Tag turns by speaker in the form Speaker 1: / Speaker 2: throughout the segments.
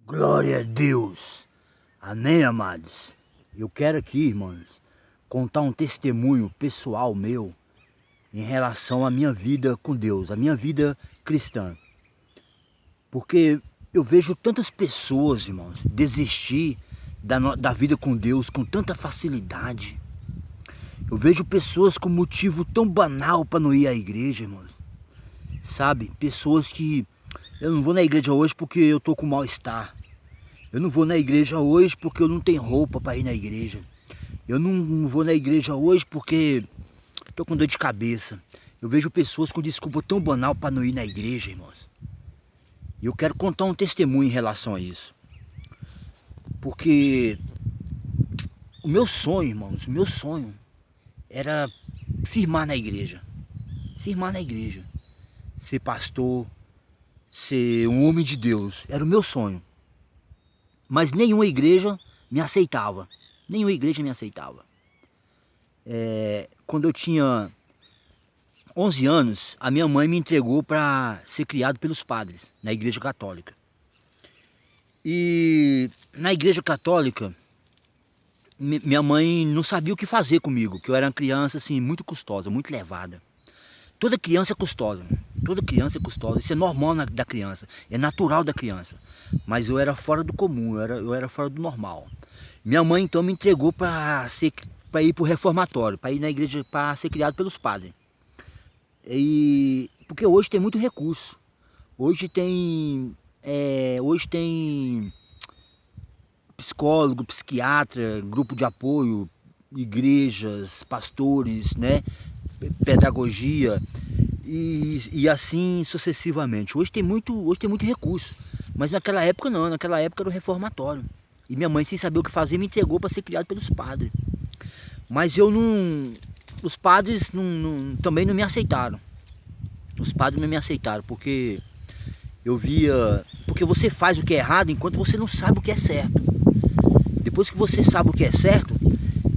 Speaker 1: Glória a Deus. Amém, amados? Eu quero aqui, irmãos, contar um testemunho pessoal meu em relação à minha vida com Deus, a minha vida cristã. Porque eu vejo tantas pessoas, irmãos, desistir da vida com Deus com tanta facilidade. Eu vejo pessoas com motivo tão banal para não ir à igreja, irmãos. Sabe? Pessoas que... Eu não vou na igreja hoje porque eu tô com mal-estar. Eu não vou na igreja hoje porque eu não tenho roupa para ir na igreja. Eu não vou na igreja hoje porque estou com dor de cabeça. Eu vejo pessoas com desculpa tão banal para não ir na igreja, irmãos. E eu quero contar um testemunho em relação a isso. Porque o meu sonho, irmãos, o meu sonho era firmar na igreja. Firmar na igreja. Ser pastor, ser um homem de Deus. Era o meu sonho. Mas nenhuma igreja me aceitava. Nenhuma igreja me aceitava. Quando eu tinha 11 anos, a minha mãe me entregou para ser criado pelos padres, na igreja católica. E na igreja católica, minha mãe não sabia o que fazer comigo, que eu era uma criança assim, muito custosa, muito levada. Toda criança é custosa, toda criança é custosa, isso é normal da criança, é natural da criança. Mas eu era fora do comum, eu era fora do normal. Minha mãe então me entregou para ir para o reformatório, para ir na igreja, para ser criado pelos padres. Porque hoje tem muito recurso, hoje tem psicólogo, psiquiatra, grupo de apoio, igrejas, pastores, né? Pedagogia e assim sucessivamente. Hoje tem muito recurso, mas naquela época não, naquela época era o reformatório. E minha mãe, sem saber o que fazer, me entregou para ser criado pelos padres. Mas os padres também não me aceitaram. Os padres não me aceitaram porque porque você faz o que é errado enquanto você não sabe o que é certo. Depois que você sabe o que é certo,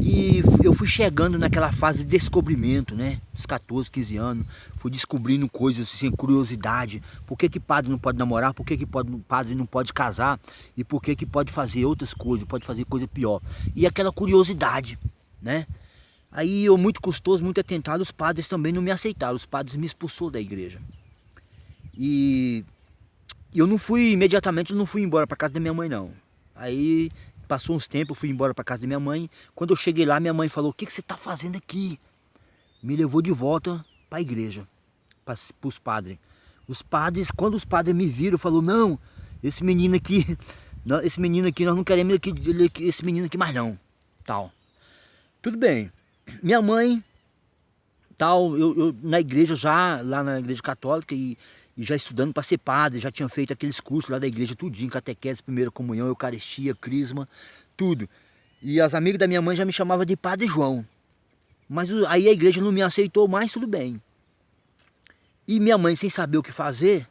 Speaker 1: e eu fui chegando naquela fase de descobrimento, né? Dos 14, 15 anos, fui descobrindo coisas sem curiosidade. Por que padre não pode namorar? Por que padre não pode casar? E por que pode fazer outras coisas, pode fazer coisa pior? E aquela curiosidade, né? Aí eu, muito custoso, muito atentado, os padres também não me aceitaram. Os padres me expulsou da igreja. E eu não fui imediatamente, eu não fui embora para casa da minha mãe, não. Aí passou uns tempos, eu fui embora para casa da minha mãe. Quando eu cheguei lá, minha mãe falou: o que você está fazendo aqui? Me levou de volta para a igreja, para os padres. Quando os padres me viram, falaram: não, esse menino aqui nós não queremos esse menino aqui mais não. Tal. Tudo bem. Minha mãe, tal, eu na igreja já, lá na igreja católica, e já estudando para ser padre, já tinha feito aqueles cursos lá da igreja, tudinho, catequese, primeira comunhão, eucaristia, crisma, tudo. E as amigas da minha mãe já me chamavam de Padre João. Mas aí a igreja não me aceitou mais, tudo bem. E minha mãe, sem saber o que fazer,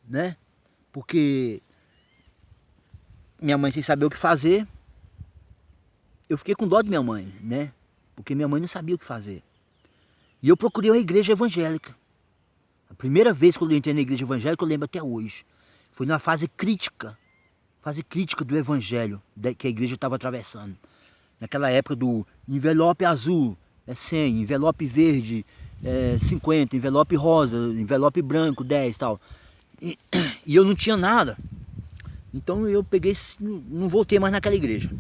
Speaker 1: né? Porque minha mãe sem saber o que fazer, eu fiquei com dó de minha mãe, né? Porque minha mãe não sabia o que fazer. E eu procurei uma igreja evangélica. A primeira vez que eu entrei na igreja evangélica, eu lembro até hoje. Foi numa fase crítica do evangelho que a igreja estava atravessando. Naquela época do envelope azul, 100, envelope verde, 50, envelope rosa, envelope branco, 10 e tal. E eu não tinha nada. Então eu peguei, não voltei mais naquela igreja.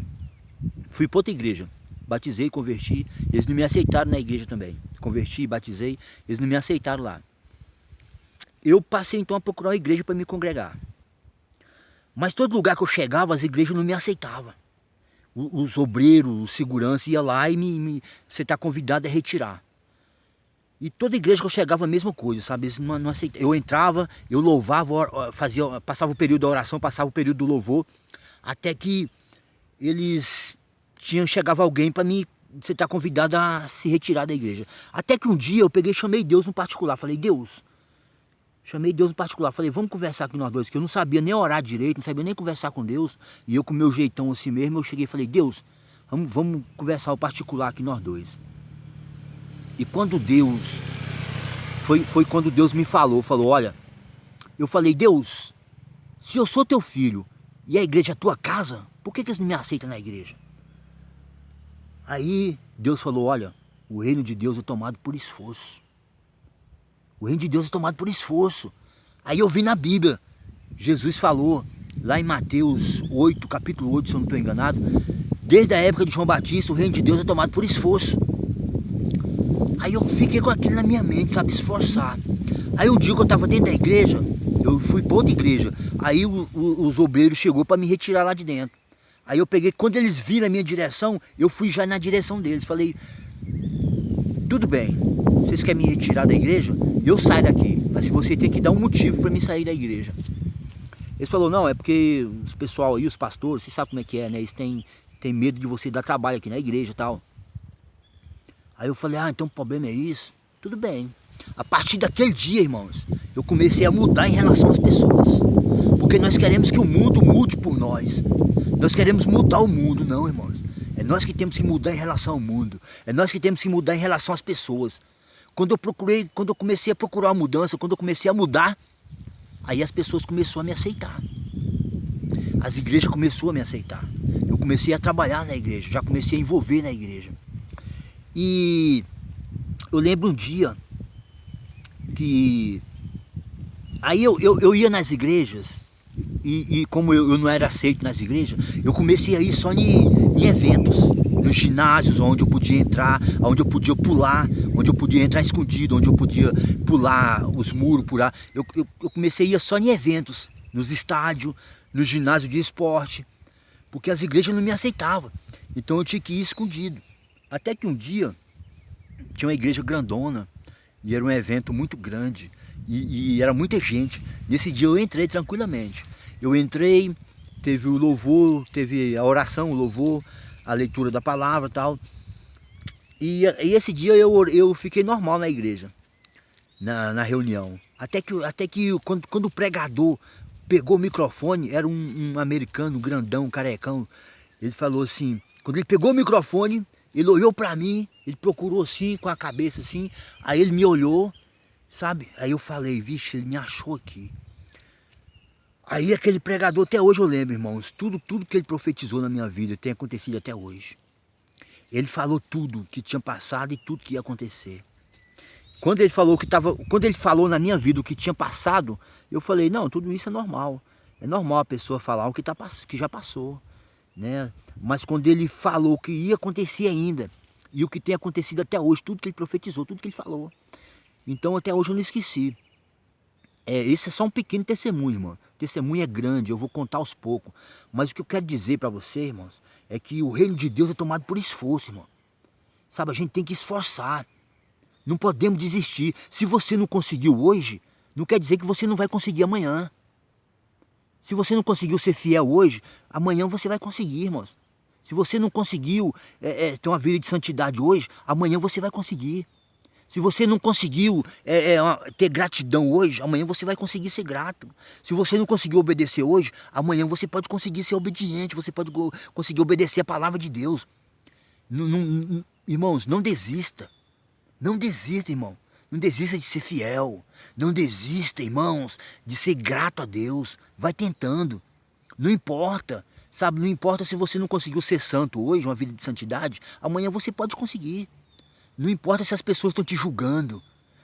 Speaker 1: Fui para outra igreja. Batizei, converti. Eles não me aceitaram na igreja também. Converti, batizei. Eles não me aceitaram lá. Eu passei então a procurar uma igreja para me congregar. Mas todo lugar que eu chegava, as igrejas não me aceitavam. Os obreiros, os seguranças iam lá e você está convidado a retirar. E toda igreja que eu chegava a mesma coisa, sabe? Eles não aceitavam. Eu entrava, eu louvava, passava o período da oração, passava o período do louvor, até que chegava alguém para mim, você está convidado a se retirar da igreja. Até que um dia eu peguei e chamei Deus no particular, falei: Deus, chamei Deus no particular, falei: vamos conversar aqui nós dois, que eu não sabia nem orar direito, não sabia nem conversar com Deus. E eu com o meu jeitão assim mesmo, eu cheguei e falei: Deus, vamos conversar o particular aqui nós dois. E quando Deus, foi quando Deus me falou, olha, eu falei: Deus, se eu sou teu filho E a igreja é a tua casa? Por que eles não me aceitam na igreja? Aí Deus falou, olha, o reino de Deus é tomado por esforço. O reino de Deus é tomado por esforço. Aí eu vi na Bíblia, Jesus falou, lá em Mateus 8, capítulo 8, se eu não estou enganado, desde a época de João Batista, o reino de Deus é tomado por esforço. Aí eu fiquei com aquilo na minha mente, sabe, esforçar. Aí um dia que eu estava dentro da igreja, eu fui para outra igreja, aí os obreiros chegou para me retirar lá de dentro. Aí eu peguei, quando eles viram a minha direção, eu fui já na direção deles, falei, tudo bem, vocês querem me retirar da igreja? Eu saio daqui, mas você tem que dar um motivo para me sair da igreja. Eles falaram, não, é porque os pessoal aí, os pastores, você sabe como é que é, né? Eles têm medo de você dar trabalho aqui na igreja e tal. Aí eu falei, então o problema é isso? Tudo bem. A partir daquele dia, irmãos, eu comecei a mudar em relação às pessoas. Porque nós queremos que o mundo mude por nós. Nós queremos mudar o mundo, não, irmãos. É nós que temos que mudar em relação ao mundo. É nós que temos que mudar em relação às pessoas. Quando eu comecei a procurar a mudança, quando eu comecei a mudar, aí as pessoas começaram a me aceitar. As igrejas começaram a me aceitar. Eu comecei a trabalhar na igreja, já comecei a envolver na igreja. E eu lembro um dia que aí eu ia nas igrejas e como eu não era aceito nas igrejas, eu comecei a ir só em eventos, nos ginásios onde eu podia entrar, onde eu podia pular, onde eu podia entrar escondido, onde eu podia pular os muros, pular. Eu comecei a ir só em eventos, nos estádios, no ginásio de esporte, porque as igrejas não me aceitavam. Então eu tinha que ir escondido. Até que um dia tinha uma igreja grandona e era um evento muito grande e era muita gente. Nesse dia eu entrei tranquilamente. Eu entrei, teve o louvor, teve a oração, o louvor, a leitura da palavra e tal. E esse dia eu fiquei normal na igreja, na reunião. Até que quando o pregador pegou o microfone, era um americano grandão, carecão. Ele falou assim, quando ele pegou o microfone, ele olhou para mim, ele procurou assim, com a cabeça assim, aí ele me olhou, sabe? Aí eu falei, vixe, ele me achou aqui. Aí aquele pregador, até hoje eu lembro, irmãos, tudo que ele profetizou na minha vida tem acontecido até hoje. Ele falou tudo que tinha passado e tudo que ia acontecer. Quando ele falou na minha vida o que tinha passado, eu falei, não, tudo isso é normal. É normal a pessoa falar o que já passou, né? Mas quando ele falou que ia acontecer ainda, e o que tem acontecido até hoje, tudo que ele profetizou, tudo que ele falou. Então até hoje eu não esqueci. Esse é só um pequeno testemunho, irmão. O testemunho é grande, eu vou contar aos poucos. Mas o que eu quero dizer para você, irmãos, é que o reino de Deus é tomado por esforço, irmão. Sabe, a gente tem que esforçar. Não podemos desistir. Se você não conseguiu hoje, não quer dizer que você não vai conseguir amanhã. Se você não conseguiu ser fiel hoje, amanhã você vai conseguir, irmãos. Se você não conseguiu ter uma vida de santidade hoje, amanhã você vai conseguir. Se você não conseguiu ter gratidão hoje, amanhã você vai conseguir ser grato. Se você não conseguiu obedecer hoje, amanhã você pode conseguir ser obediente, você pode conseguir obedecer a palavra de Deus. Irmãos, não desista. Não desista, irmão. Não desista de ser fiel. Não desista, irmãos, de ser grato a Deus. Vai tentando. Não importa, sabe? Não importa se você não conseguiu ser santo hoje, uma vida de santidade, amanhã você pode conseguir. Não importa se as pessoas estão te julgando.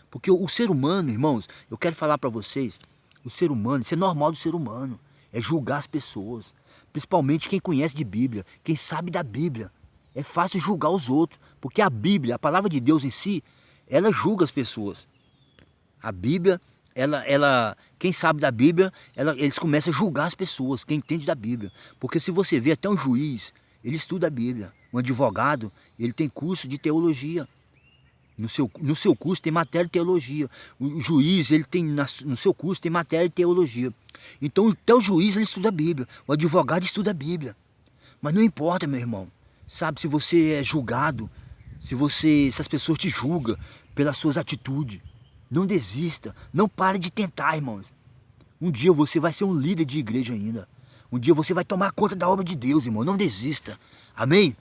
Speaker 1: Porque o ser humano, irmãos, eu quero falar para vocês, o ser humano, isso é normal do ser humano, é julgar as pessoas. Principalmente quem conhece de Bíblia, quem sabe da Bíblia. É fácil julgar os outros, porque a Bíblia, a palavra de Deus em si, ela julga as pessoas. A Bíblia, quem sabe da Bíblia, eles começam a julgar as pessoas, quem entende da Bíblia. Porque se você vê até um juiz, ele estuda a Bíblia. Um advogado, ele tem curso de teologia. No seu curso tem matéria de teologia. O juiz, ele tem no seu curso tem matéria de teologia. Então até o juiz ele estuda a Bíblia, o advogado estuda a Bíblia. Mas não importa, meu irmão. Sabe, se você é julgado, se as pessoas te julgam pelas suas atitudes, não desista, não pare de tentar, irmãos. Um dia você vai ser um líder de igreja ainda. Um dia você vai tomar conta da obra de Deus, irmão. Não desista. Amém?